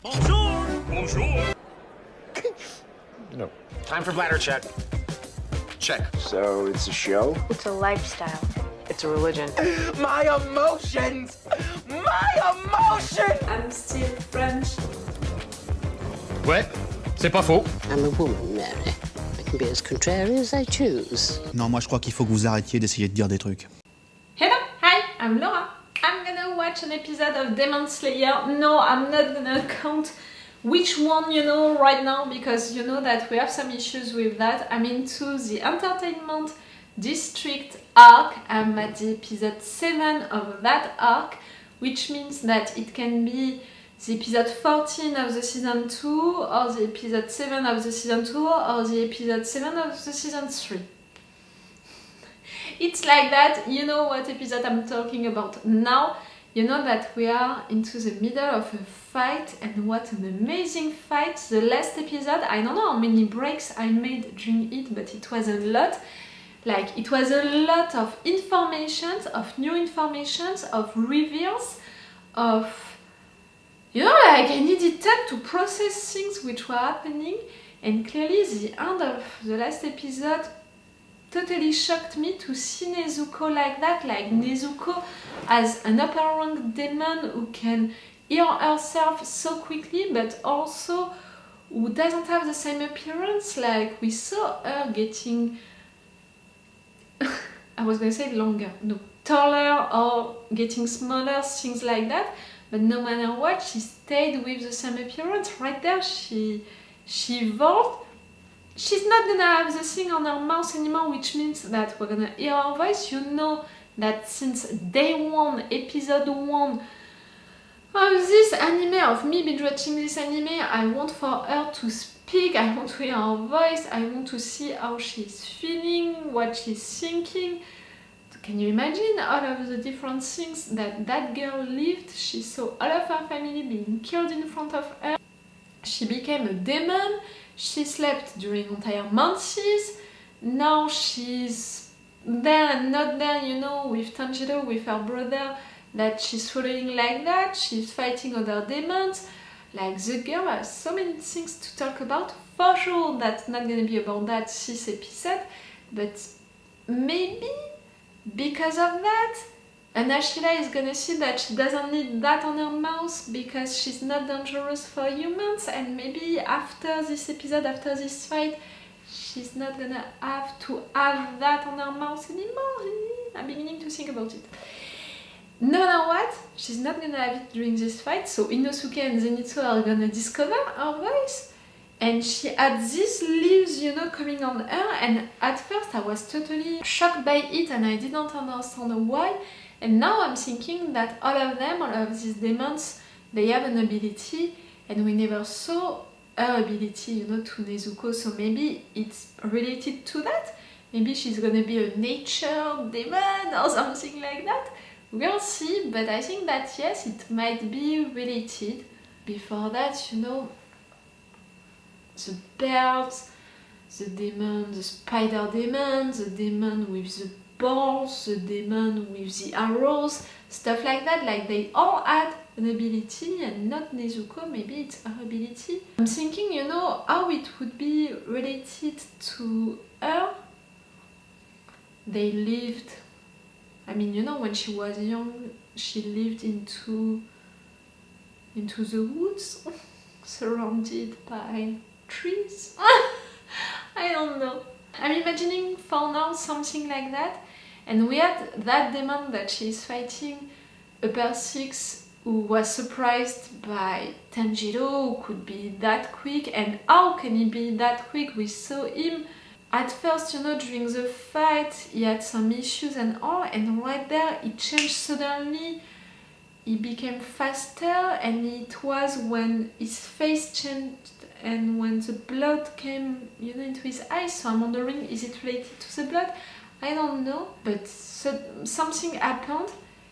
Bonjour! Bonjour! No. Time for bladder check. Check. So it's a show? It's a lifestyle. It's a religion. My emotions! My emotions! I'm still French. Ouais, c'est pas faux. I'm a woman, Mary. I can be as contrary as I choose. Non, moi je crois qu'il faut que vous arrêtiez d'essayer de dire des trucs. Hello, hi, I'm Laura. I'm gonna watch an episode of Demon Slayer. No, I'm not gonna count which one, right now, because you know that we have some issues with that. I'm into the entertainment district arc. I'm at the episode 7 of that arc, which means that it can be the episode 14 of the season 2, or the episode 7 of the season 2, or the episode 7 of the season 3. It's like that. You know what episode I'm talking about now. You know that we are into the middle of a fight, and what an amazing fight. The last episode, I don't know how many breaks I made during it, but it was a lot. Like, it was a lot of informations, of new informations, of reveals, of... like I needed time to process things which were happening, and clearly the end of the last episode totally shocked me to see Nezuko like that, like Nezuko as an upper rank demon who can heal herself so quickly, but also who doesn't have the same appearance. Like, we saw her getting, I was gonna say longer, no, taller or getting smaller, things like that, but no matter what, she stayed with the same appearance. Right there, she evolved. She's not gonna have the thing on her mouth anymore, which means that we're gonna hear her voice. You know that since day one, episode 1 of this anime, of me binge watching this anime, I want for her to speak, I want to hear her voice, I want to see how she's feeling, what she's thinking. Can you imagine all of the different things that girl lived? She saw all of her family being killed in front of her. She became a demon. She slept during entire months. Now she's there and not there, with Tanjiro, with her brother, that she's following like that. She's fighting other demons. Like, the girl has so many things to talk about. For sure, that's not gonna be about that this episode, but maybe because of that, and Ashila is gonna see that she doesn't need that on her mouth because she's not dangerous for humans, and maybe after this episode, after this fight, she's not gonna have to have that on her mouth anymore. I'm beginning to think about it. No matter what, she's not gonna have it during this fight, so Inosuke and Zenitsu are gonna discover her voice. And she had these leaves, coming on her, and at first I was totally shocked by it and I didn't understand why. And now I'm thinking that all of these demons, they have an ability, and we never saw her ability, to Nezuko, so maybe it's related to that. Maybe she's gonna be a nature demon or something like that. We'll see, but I think that yes, it might be related. Before that, the birds, the demon, the spider demon, the demon with the balls, the demon with the arrows, stuff like that. Like, they all had an ability, and not Nezuko, maybe it's her ability. I'm thinking, how it would be related to her. They lived, when she was young, she lived into the woods, surrounded by trees. I don't know. I'm imagining for now something like that. And we had that demon that she's fighting, upper 6, who was surprised by Tanjiro, who could be that quick. And how can he be that quick? We saw him at first, during the fight, he had some issues and all, and right there it changed suddenly. He became faster, and it was when his face changed and when the blood came, into his eyes. So I'm wondering, is it related to the blood? I don't know, but something happened.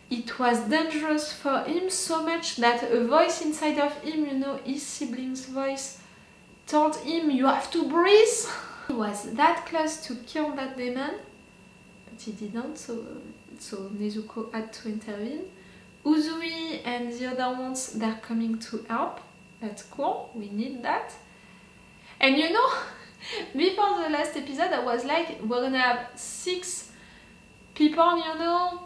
It was dangerous for him so much that a voice inside of him, his sibling's voice, told him, you have to breathe. He was that close to kill that demon, but he didn't, so Nezuko had to intervene. Uzui and the other ones, they're coming to help. That's cool, we need that. And you know, before the last episode I was like, we're gonna have 6 people, you know,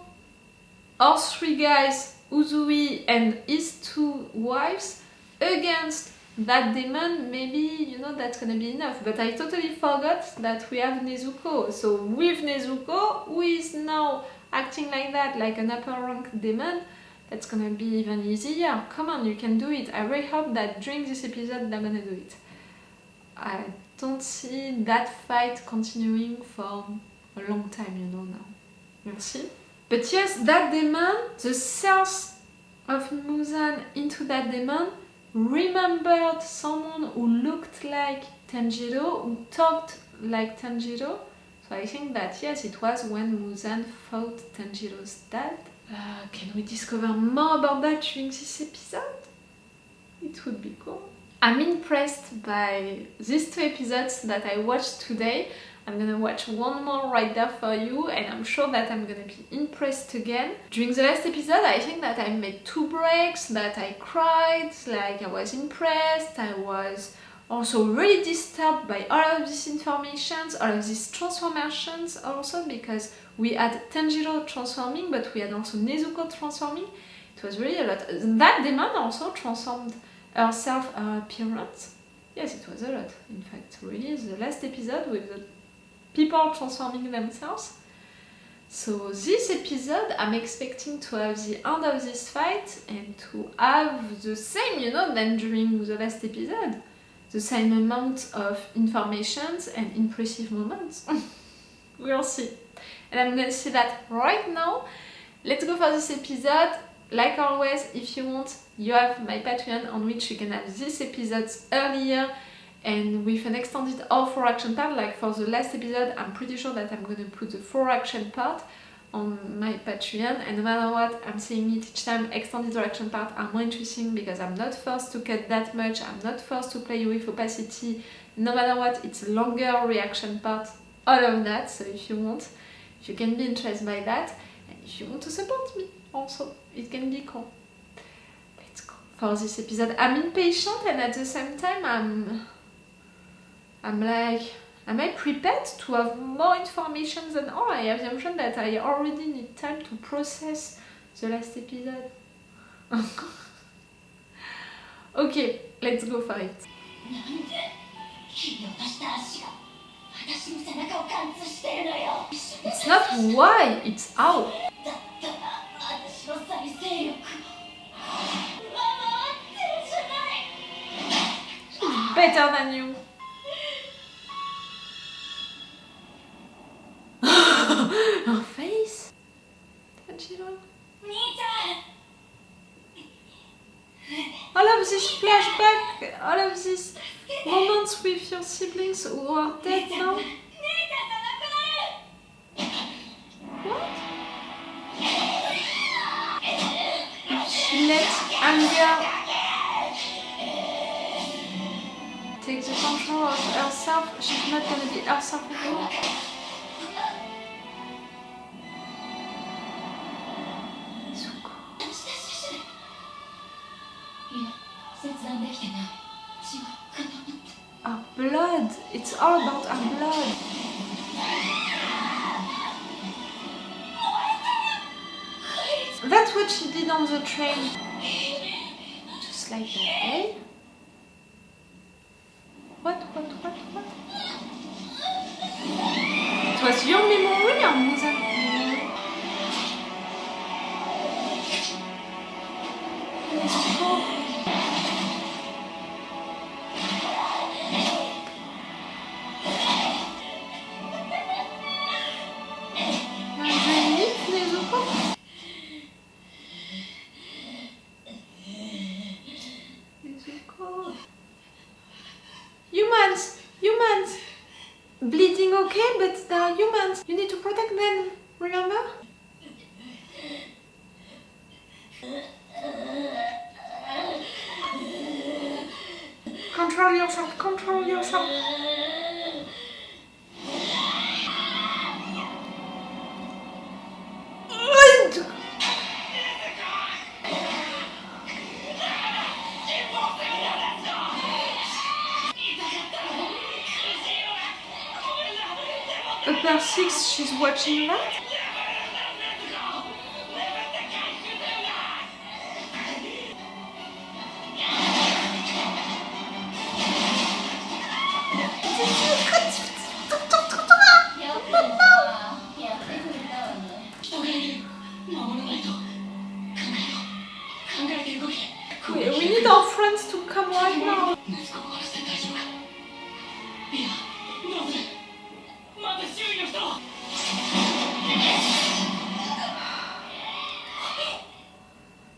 or 3 guys, Uzui and his 2 wives, against that demon. Maybe, you know, that's gonna be enough. But I totally forgot that we have Nezuko. So with Nezuko, who is now acting like that, like an upper rank demon, that's gonna be even easier. Come on, you can do it. I really hope that during this episode they're gonna do it. I don't see that fight continuing for a long time, you know, now. We'll see. But yes, that demon, the cells of Muzan into that demon remembered someone who looked like Tanjiro, who talked like Tanjiro. So I think that yes, it was when Muzan fought Tanjiro's dad. Can we discover more about that during this episode? It would be cool. I'm impressed by these 2 episodes that I watched today. I'm gonna watch one more right there for you, and I'm sure that I'm gonna be impressed again. During the last episode, I think that I made 2 breaks, that I cried, like I was impressed, I was also really disturbed by all of these informations, all of these transformations also, because we had Tanjiro transforming, but we had also Nezuko transforming. It was really a lot. That demon also transformed herself, her appearance. Yes, it was a lot. In fact, really, the last episode with the people transforming themselves. So this episode, I'm expecting to have the end of this fight and to have the same, you know, than during the last episode. The same amount of informations and impressive moments. We'll see. And I'm gonna see that right now. Let's go for this episode. Like always, if you want, you have my Patreon on which you can have these episodes earlier and with an extended or 4 action part. Like for the last episode, I'm pretty sure that I'm going to put the 4 action part on my Patreon, and no matter what, I'm saying it each time, extended or action part are more interesting because I'm not forced to cut that much, I'm not forced to play with opacity, no matter what, it's a longer reaction part, all of that. So if you want, you can be interested by that, and if you want to support me also, it can be cool. Let's go for this episode. I'm impatient, and at the same time I'm like, am I prepared to have more information than all? I have the impression that I already need time to process the last episode. Okay, let's go for it. It's not why, it's how. She's better than you. Her face? Tanjiro? All of this flashback, all of these moments with your siblings who are dead now? What? She let anger take the control of herself. She's not gonna be herself anymore. Our blood! It's all about our blood! That's what she did on the train. Just like that, eh? What? It was your memory or Muzan's memory? Oh. Humans! Bleeding okay, but they are humans. You need to protect them, remember? Control yourself, control yourself. upper 6, she's watching that? We need our friends to come right now.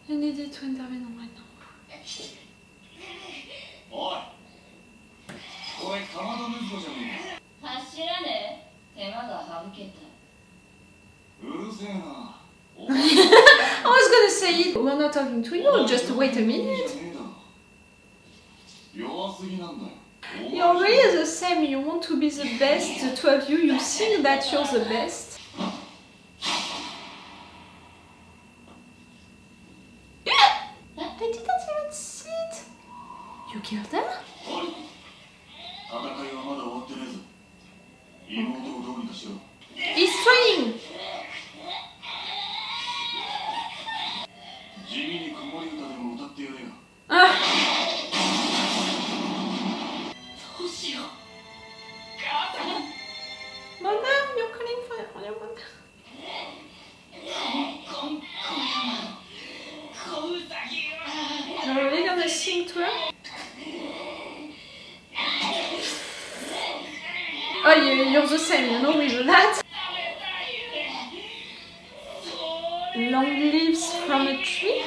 You needed to intervene right now. おい、かまど息子じゃねえ。走らねえ。手間が省けた。うるせえな。I was gonna say it. We're not talking to you. Just wait a minute. 弱すぎなんだよ。 You're really the same. You want to be the best. The two of you, you think that you're the best. They didn't even see it. You killed them? 戦いはまだ終わってねえぞ。妹をどうにかしろ。 He's trying. 地味に子守歌でも歌ってやれよ。 どうしよう。母さん。 Mother, you're calling for your mother. 小ウサギは。 You're really gonna sing to her? Oh, you're the same, you know, with that. Long leaves from a tree.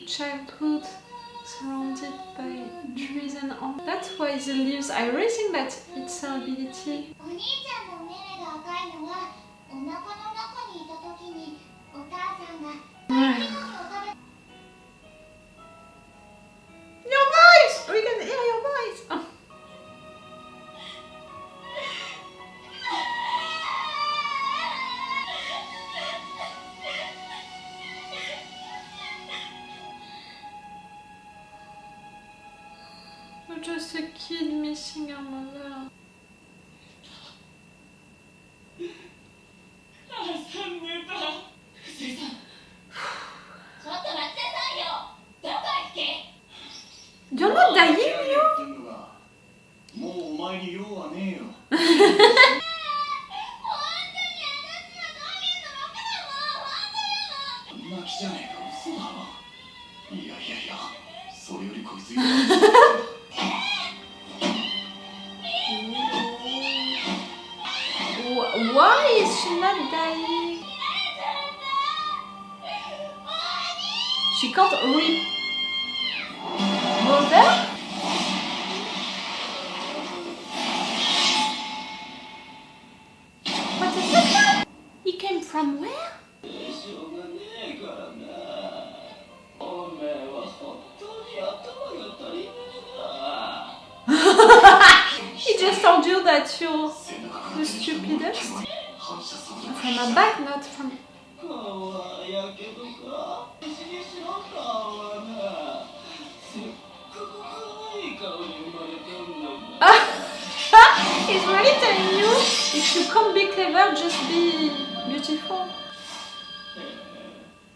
Childhood surrounded by trees and all. That's why the leaves are raising that it's her ability. お兄ちゃんのお目目が赤いのはお腹の中にいた時にお母さんが大気の実を食べ Your voice! We can hear your voice! Oh. You're just a kid missing her mother. 母さん寝た。藤井さん。ちょっと待ってさいよ。どこ行け。 You're not dying, you? もうお前に用はねえよ。本当に私はトミーの6だもん。本当よ。泣きじゃねえか。嘘だろ。いやいやいや。それよりこいつよ。 Why is she not dying? She can't read. Go there? What is that? He came from where? しょうがねえからな。おめえは本当に頭が足りねえな。 He just told you that you're the stupidest. From her back, not from... 顔はやけどか。死にしろ顔はな。せっかく可愛い顔に生まれたんだもん。 He's really telling you, if you can't be clever, just be beautiful.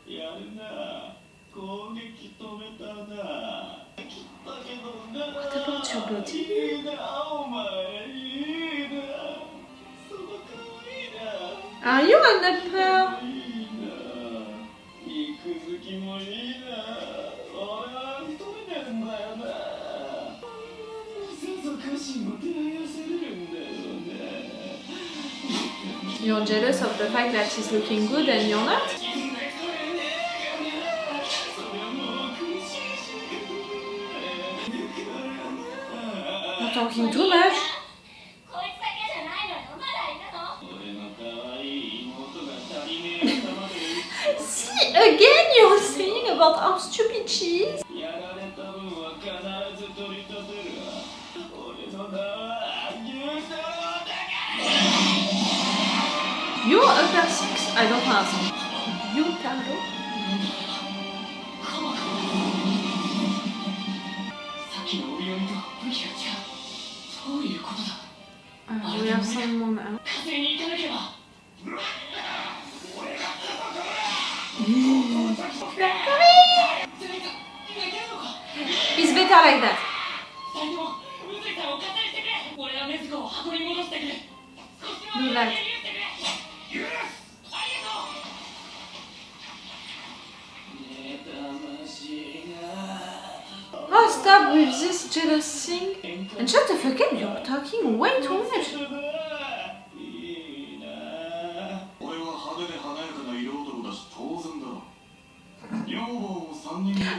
やるな。攻撃止めたな。切ったけどな。 What about your body? いいな、お前。いいな。その可愛いな。 Are you an upper? いいな。肉付きもいいな。俺は太れねえんだよな。さぞかしも出会わせれるんだよね。 You're jealous of the fact that she's looking good and you're not? You're talking too much. こいつだけじゃないのよ。まだいたの。 俺の可愛い妹が足りねえ頭で See, again you're saying about how stupid she is. やられた分は必ず取り立てるわ。You upper six? I don't understand. Yutaro? We have someone else. It's better like that. Do that. Oh, stop with this jealous thing. And shut the fuck up, you're talking way too much.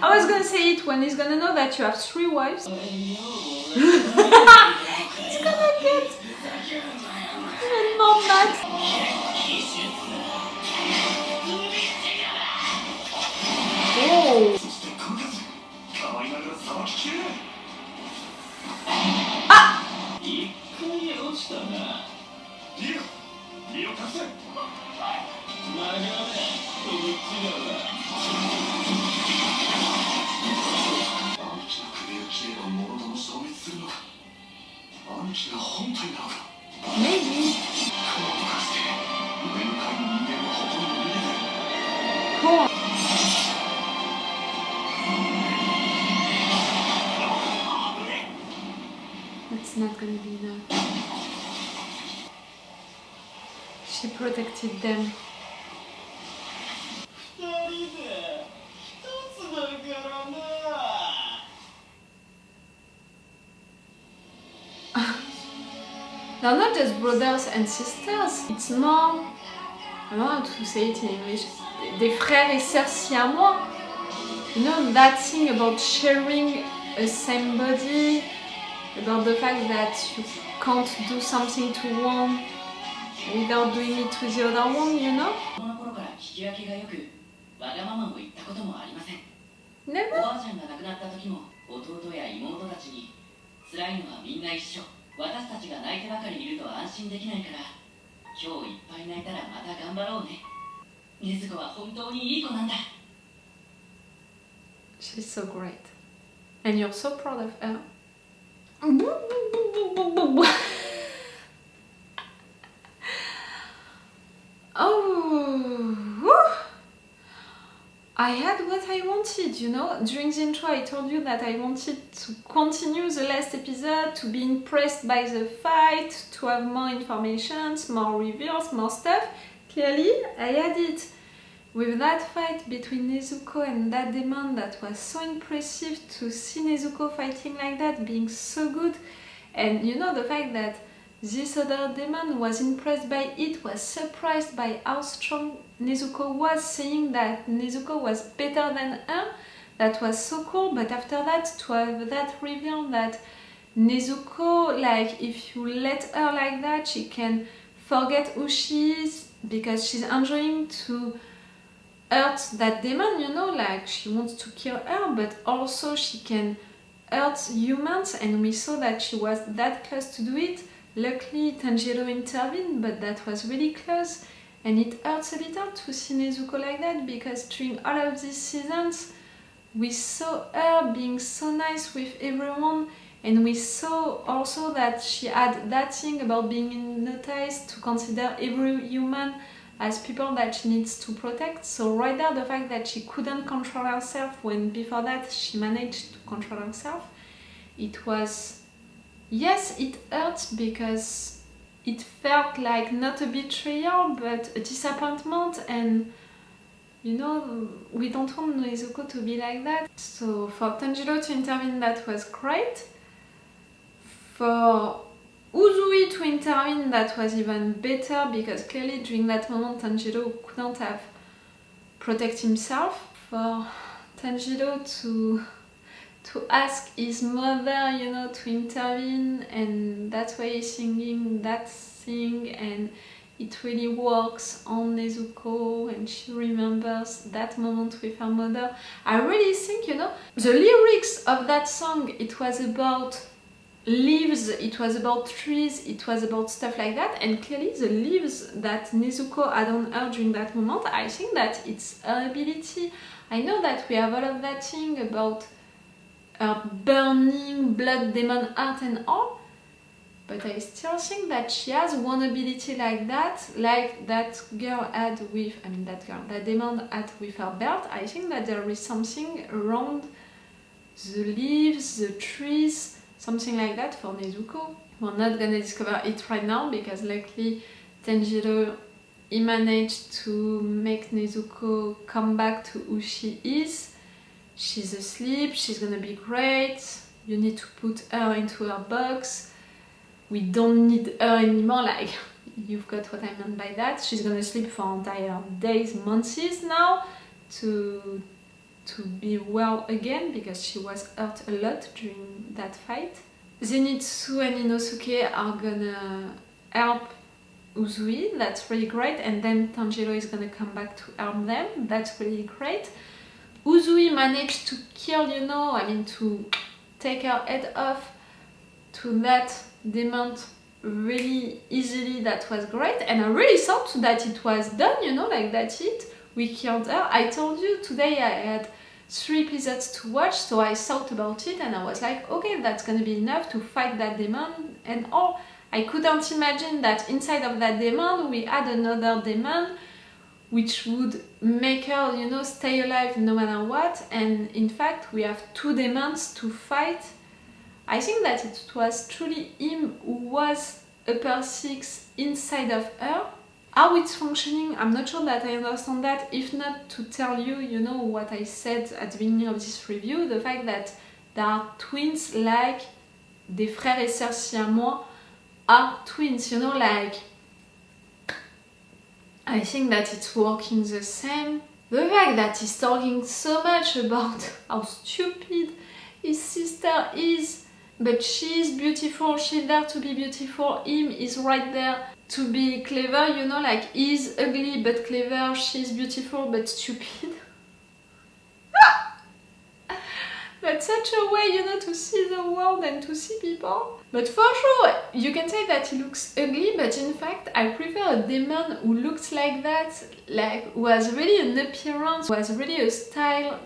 I was gonna say it when he's gonna know that you have 3 wives. It's gonna get even more mad. Oh. Ah! Maybe. Cool. That's not gonna be enough. She protected them. They're not just brothers and sisters, it's more... I don't know how to say it in English. Des frères et sœurs si à moi. You know, that thing about sharing a same body, about the fact that you can't do something to one without doing it to the other one, you know? Never? 私たちが泣いてばかりいると安心できないから今日いっぱい泣いたらまた頑張ろうね禰豆子は本当にいい子なんだ She's so great. And you're so proud of her. Oh, I had what I wanted, you know. During the intro I told you that I wanted to continue the last episode, to be impressed by the fight, to have more information, more reveals, more stuff. Clearly, I had it. With that fight between Nezuko and that demon, that was so impressive to see Nezuko fighting like that, being so good. And you know, the fact that this other demon was impressed by it, was surprised by how strong Nezuko was, saying that Nezuko was better than her. That was so cool. But after that, to have that reveal that Nezuko, like, if you let her like that, she can forget who she is because she's enjoying to hurt that demon, you know, like she wants to kill her, but also she can hurt humans, and we saw that she was that close to do it. Luckily Tanjiro intervened, but that was really close, and it hurts a little to see Nezuko like that, because during all of these seasons we saw her being so nice with everyone, and we saw also that she had that thing about being hypnotized to consider every human as people that she needs to protect. So right there, the fact that she couldn't control herself when before that she managed to control herself, it was, yes, it hurt because it felt like not a betrayal but a disappointment, and you know, we don't want Nezuko to be like that. So for Tanjiro to intervene, that was great. For Uzui to intervene, that was even better, because clearly during that moment Tanjiro couldn't have protected himself. For Tanjiro to ask his mother, you know, to intervene, and that's why he's singing that thing, and it really works on Nezuko, and she remembers that moment with her mother. I really think, you know, the lyrics of that song, it was about leaves, it was about trees, it was about stuff like that, and clearly the leaves that Nezuko had on her during that moment, I think that it's her ability. I know that we have all of that thing about her burning blood demon heart and all, but I still think that she has one ability like that girl had with, I mean that demon had with her belt. I think that there is something around the leaves, the trees, something like that for Nezuko. We're not gonna discover it right now because luckily Tanjiro, he managed to make Nezuko come back to who she is. She's asleep, she's gonna be great, you need to put her into her box. We don't need her anymore, like, you've got what I meant by that. She's gonna sleep for entire days, months now to be well again because she was hurt a lot during that fight. Zenitsu and Inosuke are gonna help Uzui, that's really great, and then Tanjiro is gonna come back to help them, that's really great. Uzui managed to kill, you know, I mean to take her head off to that demon really easily, that was great, and I really thought that it was done, you know, like that's it, we killed her. I told you today I had 3 episodes to watch, so I thought about it and I was like, okay, that's gonna be enough to fight that demon and all. I couldn't imagine that inside of that demon we had another demon which would make her, you know, stay alive no matter what, and in fact we have 2 demons to fight. I think that it was truly him who was upper 6 inside of her. How it's functioning, I'm not sure that I understand that, if not to tell you, you know, what I said at the beginning of this review, the fact that there are twins like des frères et sœurs siamois are twins, you know, like, I think that it's working the same. The fact that he's talking so much about how stupid his sister is, but she's beautiful, she's there to be beautiful, him is right there to be clever, you know, like he's ugly but clever, she's beautiful but stupid. That's such a way, you know, to see the world and to see people. But for sure, you can say that he looks ugly, but in fact, I prefer a demon who looks like that, like, who has really an appearance, who has really a style,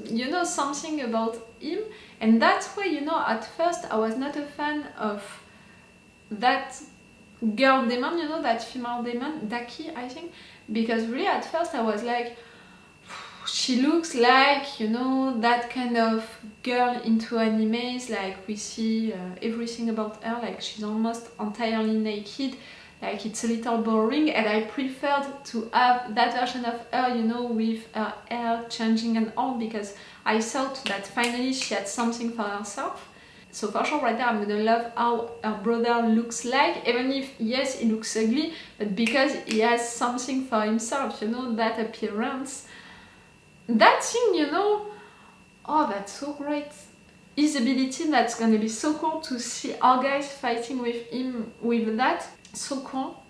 you know, something about him. And that's why, you know, at first I was not a fan of that girl demon, you know, that female demon, Daki, I think, because really at first I was like, she looks like, you know, that kind of girl into animes, like we see everything about her, like she's almost entirely naked, like it's a little boring, and I preferred to have that version of her, you know, with her hair changing and all, because I thought that finally she had something for herself. So for sure right there I'm gonna love how her brother looks like, even if yes he looks ugly, but because he has something for himself, you know, that appearance. That thing, you know, oh, that's so great. His ability, that's gonna be so cool to see our guys fighting with him with that. So cool.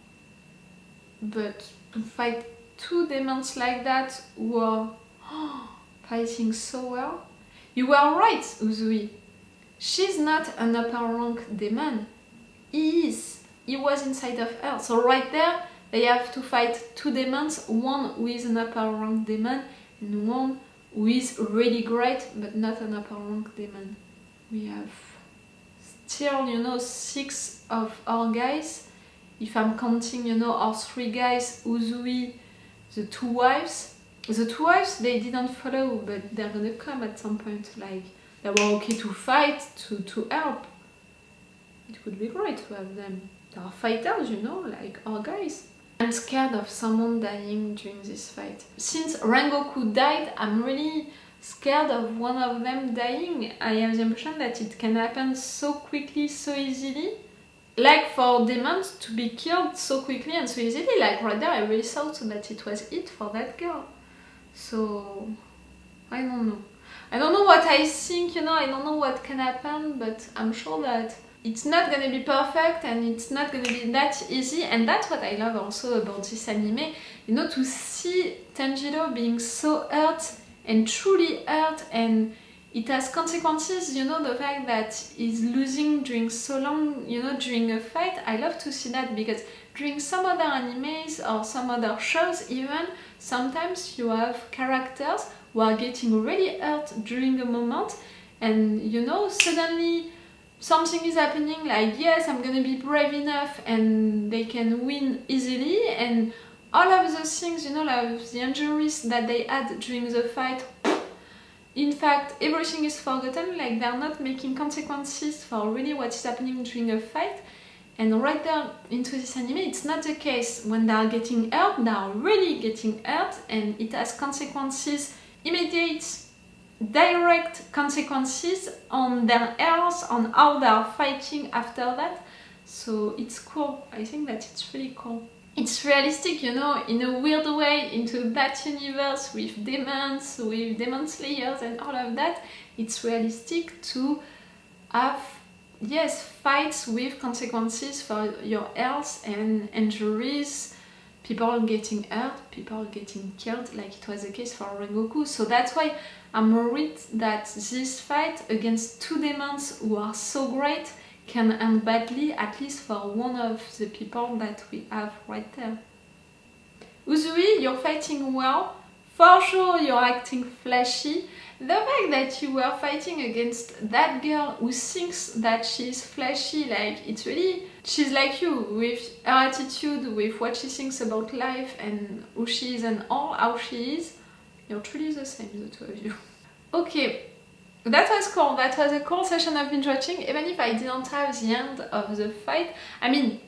But to fight 2 demons like that who are fighting so well. You were right, Uzui. She's not an upper rank demon. He is. He was inside of her. So right there, they have to fight 2 demons, one who is an upper rank demon and one who is really great but not an upper rank demon. We have still, you know, 6 of our guys. If I'm counting, you know, our 3 guys, Uzui, the 2 wives. The 2 wives, they didn't follow, but they're gonna come at some point. Like, they were okay to fight, to help. It would be great to have them. They are fighters, you know, like our guys. I'm scared of someone dying during this fight. Since Rengoku died, I'm really scared of one of them dying. I have the impression that it can happen so quickly, so easily. Like for demons to be killed so quickly and so easily, like right there I really thought that it was it for that girl. So, I don't know. I don't know what I think, you know, I don't know what can happen, but I'm sure that it's not gonna be perfect and it's not gonna be that easy, and that's what I love also about this anime, you know, to see Tanjiro being so hurt and truly hurt, and it has consequences, you know, the fact that he's losing during so long, you know, during a fight. I love to see that because during some other animes or some other shows even, sometimes you have characters who are getting really hurt during a moment and, you know, suddenly something is happening like, yes, I'm gonna be brave enough and they can win easily, and all of those things, you know, like the injuries that they had during the fight, in fact, everything is forgotten, like they're not making consequences for really what is happening during a fight. And right there into this anime, it's not the case. When they are getting hurt, they are really getting hurt, and it has consequences, immediate, direct consequences on their health, on how they are fighting after that. So it's cool. I think that it's really cool. It's realistic, you know, in a weird way into that universe with demons, with demon slayers and all of that. It's realistic to have, yes, fights with consequences for your health and injuries, people getting hurt, people getting killed, like it was the case for Rengoku. So that's why I'm worried that this fight against two demons who are so great can end badly, at least for one of the people that we have right there. Uzui, you're fighting well. For sure you're acting flashy. The fact that you were fighting against that girl who thinks that she's flashy, like it's really, she's like you, with her attitude, with what she thinks about life and who she is and all how she is, you're truly the same, the two of you. Okay. That was cool. That was a cool session of binge watching, even if I didn't have the end of the fight. I mean,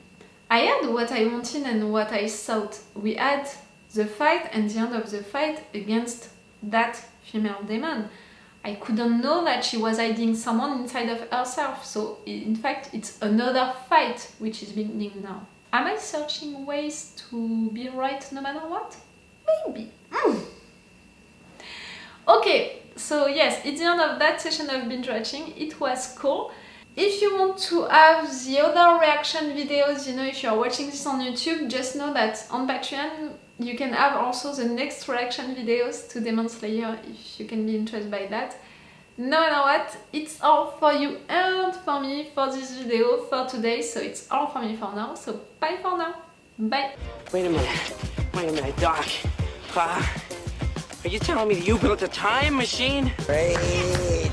I had what I wanted and what I thought. We had the fight and the end of the fight against that female demon. I couldn't know that she was hiding someone inside of herself, so in fact it's another fight which is beginning now. Am I searching ways to be right no matter what? Maybe. Okay. So yes, it's the end of that session of binge watching. It was cool. If you want to have the other reaction videos, you know, if you're watching this on YouTube, just know that on Patreon you can have also the next reaction videos to Demon Slayer if you can be interested by that. No matter what, it's all for you and for me for this video for today, so it's all for me for now. So bye for now. Bye. Wait a minute, Doc. Are you telling me that you built a time machine? Great.